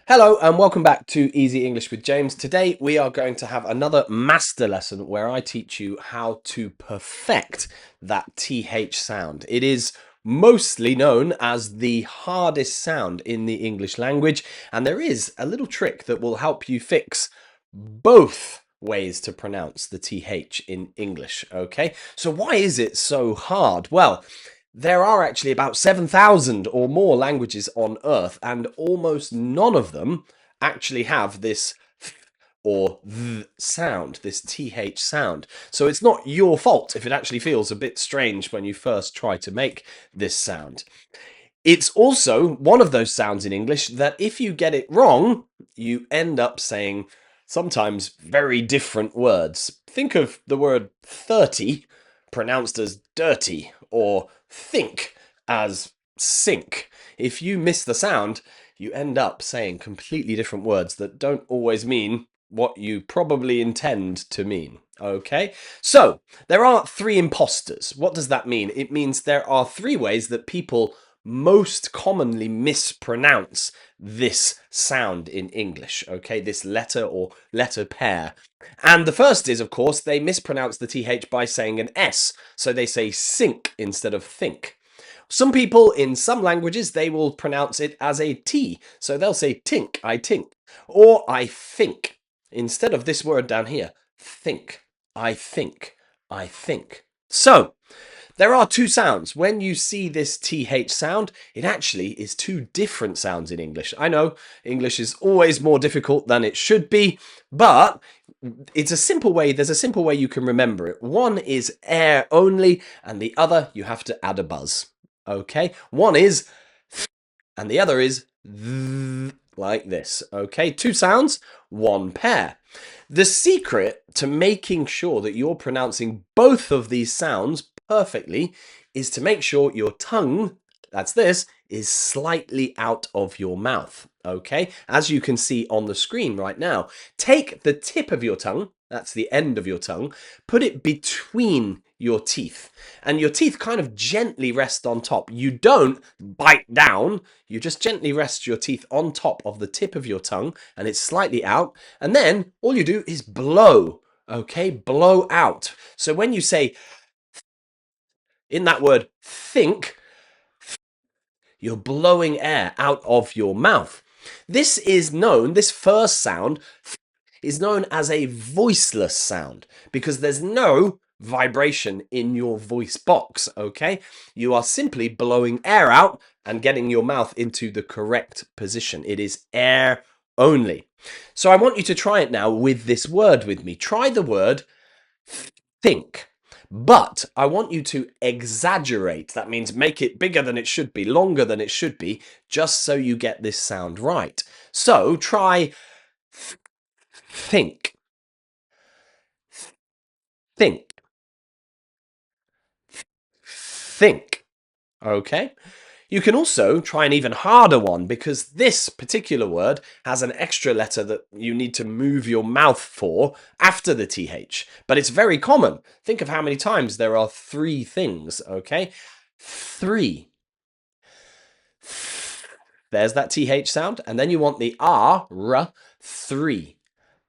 Hello and welcome back to Easy English with James. Today we are going to have another master lesson where I teach you how to perfect that TH sound. It is mostly known as the hardest sound in the English language, and there is a little trick that will help you fix both ways to pronounce the TH in English, okay? So why is it so hard? Well, there are actually about 7,000 or more languages on Earth, and almost none of them actually have this or th sound, this TH sound. So it's not your fault if it actually feels a bit strange when you first try to make this sound. It's also one of those sounds in English that if you get it wrong, you end up saying sometimes very different words. Think of the word 30 pronounced as dirty or think as sink. If you miss the sound, you end up saying completely different words that don't always mean what you probably intend to mean. Okay, so there are three imposters. What does that mean? It means there are three ways that people most commonly mispronounce this sound in English, okay, this letter or letter pair. And the first is, of course, they mispronounce the TH by saying an S, so they say sink instead of think. Some people in some languages, they will pronounce it as a T, so they'll say tink, I tink, or I think, instead of this word down here, think, I think, I think. So, there are two sounds. When you see this TH sound, it actually is two different sounds in English. I know English is always more difficult than it should be, but it's a simple way. There's a simple way you can remember it. One is air only, and the other you have to add a buzz. Okay? One is and the other is like this. Okay? Two sounds, one pair. The secret to making sure that you're pronouncing both of these sounds perfectly is to make sure your tongue, that's this, is slightly out of your mouth, okay? As you can see on the screen right now, take the tip of your tongue, that's the end of your tongue, put it between your teeth, and your teeth kind of gently rest on top. You don't bite down, you just gently rest your teeth on top of the tip of your tongue, and it's slightly out, and then all you do is blow, okay? Blow out. So when you say in that word think, you're blowing air out of your mouth. This is known, this first sound is known as a voiceless sound because there's no vibration in your voice box, okay? You are simply blowing air out and getting your mouth into the correct position. It is air only. So I want you to try it now with this word with me. Try the word think. But I want you to exaggerate. That means make it bigger than it should be, longer than it should be, just so you get this sound right. So try think, think, think. Okay? You can also try an even harder one because this particular word has an extra letter that you need to move your mouth for after the TH. But it's very common. Think of how many times there are three things, okay? Three. There's that TH sound. And then you want the R, three,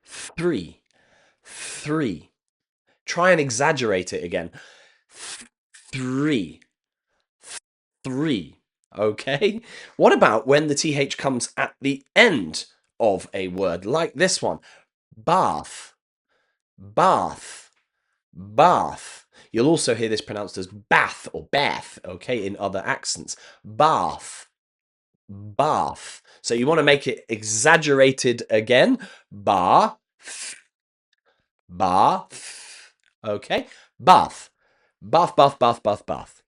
three, three. Try and exaggerate it again. Three, three. Okay? What about when the TH comes at the end of a word, like this one? Bath, bath, bath. You'll also hear this pronounced as bath or bath, okay, in other accents. Bath, bath. So you want to make it exaggerated again. Bath, bath, okay? Bath, bath, bath, bath, bath, bath.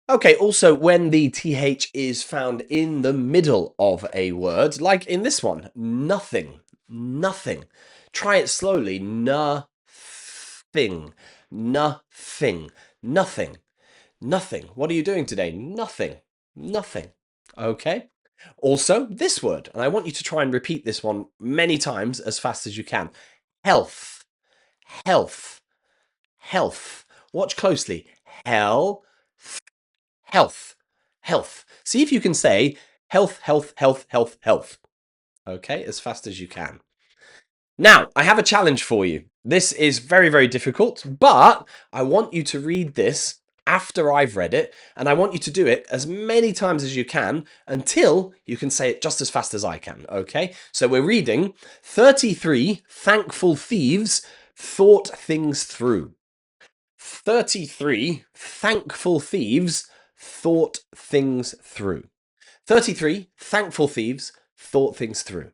Okay, also when the TH is found in the middle of a word, like in this one, nothing, nothing. Try it slowly, nothing, nothing, nothing, nothing. What are you doing today? Nothing, nothing. Okay? Also, this word, and I want you to try and repeat this one many times as fast as you can. Health, health, health. Watch closely. Health, health, health. See if you can say health, health, health, health, health. Okay, as fast as you can. Now, I have a challenge for you. This is very, very difficult, but I want you to read this after I've read it, and I want you to do it as many times as you can until you can say it just as fast as I can, okay? So we're reading 33 thankful thieves thought things through. 33 thankful thieves thought things through. 33 thankful thieves thought things through.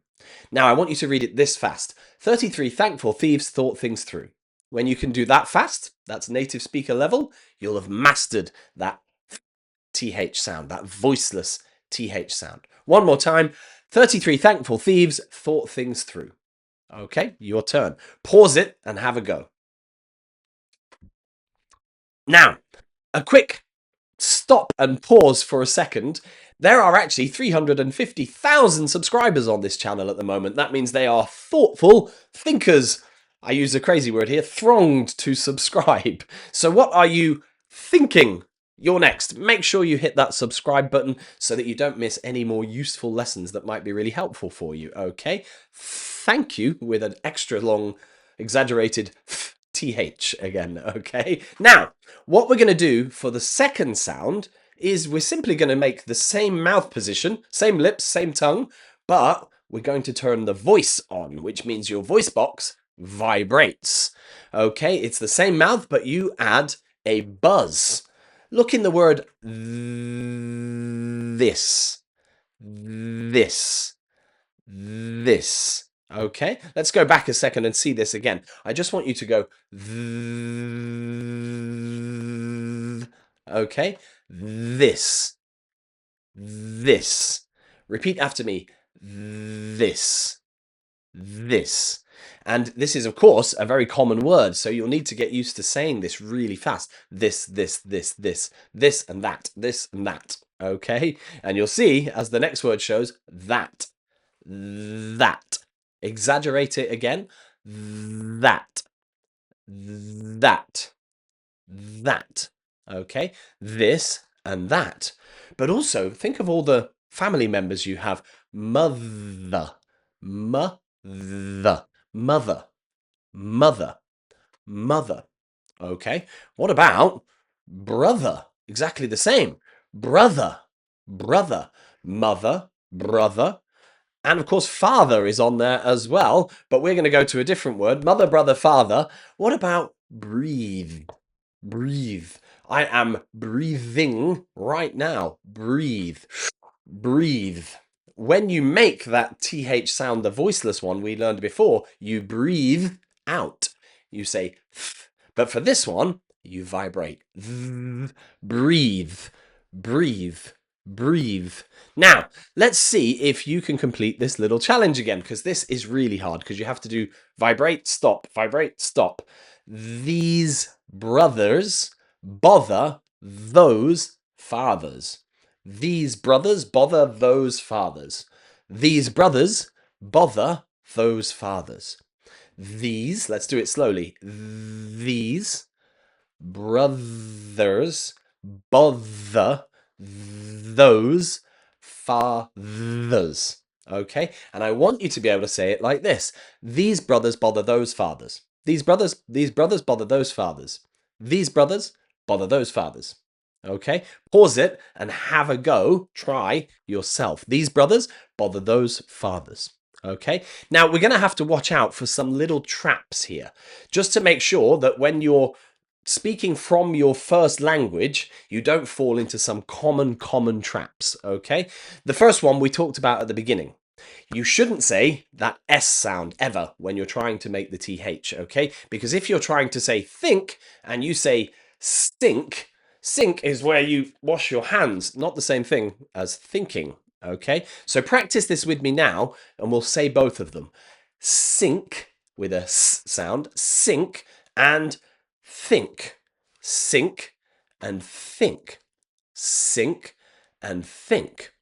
Now, I want you to read it this fast. 33 thankful thieves thought things through. When you can do that fast, that's native speaker level, you'll have mastered that TH sound, that voiceless TH sound. One more time. 33 thankful thieves thought things through. Okay, your turn. Pause it and have a go. Now, a quick stop and pause for a second. There are actually 350,000 subscribers on this channel at the moment. That means they are thoughtful thinkers. I use a crazy word here, thronged to subscribe. So what are you thinking? You're next. Make sure you hit that subscribe button so that you don't miss any more useful lessons that might be really helpful for you, okay? Thank you, with an extra long, exaggerated TH again, okay? Now, what we're going to do for the second sound is we're simply going to make the same mouth position, same lips, same tongue, but we're going to turn the voice on, which means your voice box vibrates. Okay, it's the same mouth, but you add a buzz. Look in the word this, this, this. Okay, let's go back a second and see this again. I just want you to go okay, this, this. Repeat after me, this, this. And this is, of course, a very common word, so you'll need to get used to saying this really fast. This, this, and that, this and that. Okay, and you'll see, as the next word shows, that. Exaggerate it again. That. Okay, this and that. But also think of all the family members you have. Mother, mother, mother, mother, mother. Okay, what about brother? Exactly the same. Brother, brother, mother, brother. And of course, father is on there as well, but we're going to go to a different word. Mother, brother, father. What about breathe? Breathe. I am breathing right now. Breathe. Breathe. When you make that TH sound, the voiceless one we learned before, you breathe out. You say th. But for this one, you vibrate. Th. Breathe. Breathe. Breathe. Now, let's see if you can complete this little challenge again, because this is really hard, because you have to do vibrate, stop, vibrate, stop. These brothers bother those fathers. These brothers bother those fathers. These brothers bother those fathers. These, let's do it slowly. These brothers bother those fathers. Okay? And I want you to be able to say it like this. These brothers bother those fathers. These brothers bother those fathers. These brothers bother those fathers. Okay? Pause it and have a go. Try yourself. These brothers bother those fathers. Okay? Now, we're going to have to watch out for some little traps here, just to make sure that when you're speaking from your first language, you don't fall into some common traps, okay? The first one we talked about at the beginning. You shouldn't say that S sound ever when you're trying to make the TH, okay? Because if you're trying to say think and you say stink, sink is where you wash your hands, not the same thing as thinking, okay? So practice this with me now and we'll say both of them. Sink with a S sound, sink, and think. Sink and think. Sink and think.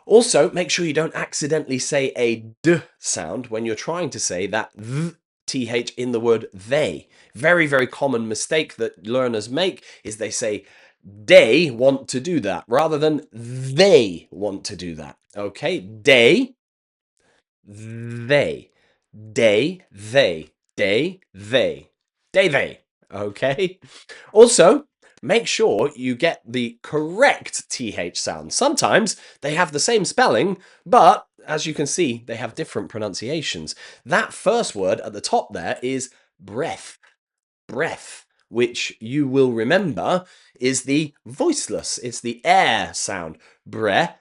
Also, make sure you don't accidentally say a D sound when you're trying to say that TH in the word they. Very, very common mistake that learners make is they say they want to do that rather than they want to do that. Okay, they they, day, they, day, they, day, they. Okay. Also, make sure you get the correct TH sound. Sometimes they have the same spelling, but as you can see, they have different pronunciations. That first word at the top there is breath, breath, which you will remember is the voiceless. It's the air sound. Breath,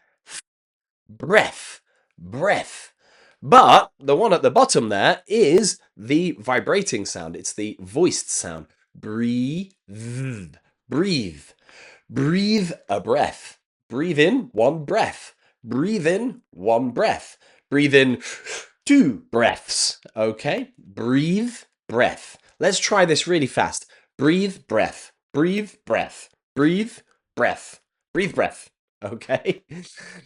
breath, breath. But the one at the bottom there is the vibrating sound. It's the voiced sound. Breathe, breathe, breathe a breath. Breathe in one breath. Breathe in one breath. Breathe in two breaths. Okay? Breathe, breath. Let's try this really fast. Breathe, breath. Breathe, breath. Breathe, breath. Breathe, breath. Okay?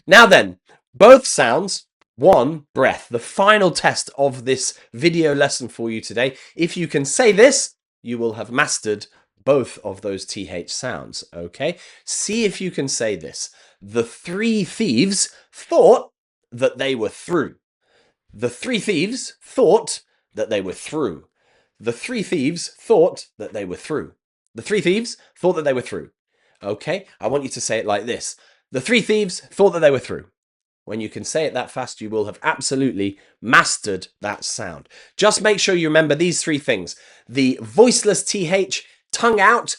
Now then, both sounds, one breath. The final test of this video lesson for you today. If you can say this, you will have mastered both of those TH sounds, okay? See if you can say this. The three thieves thought that they were through. The three thieves thought that they were through. The three thieves thought that they were through. The three thieves thought that they were through. Okay? I want you to say it like this. The three thieves thought that they were through. When you can say it that fast, you will have absolutely mastered that sound. Just make sure you remember these three things. The voiceless TH, tongue out,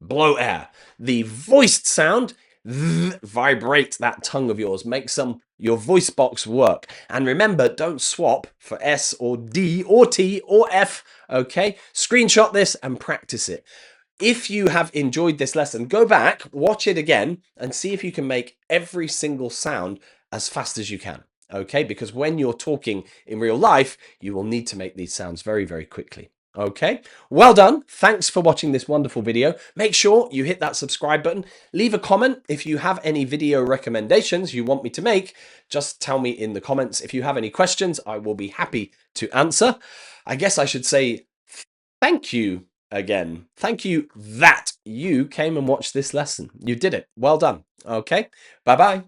blow air. The voiced sound, vibrate that tongue of yours. Make your voice box work. And remember, don't swap for S or D or T or F, okay? Screenshot this and practice it. If you have enjoyed this lesson, go back, watch it again, and see if you can make every single sound as fast as you can, okay? Because when you're talking in real life, you will need to make these sounds very, very quickly, okay? Well done. Thanks for watching this wonderful video. Make sure you hit that subscribe button. Leave a comment if you have any video recommendations you want me to make. Just tell me in the comments. If you have any questions, I will be happy to answer. I guess I should say thank you again. Thank you that you came and watched this lesson. You did it. Well done. Okay. Bye-bye.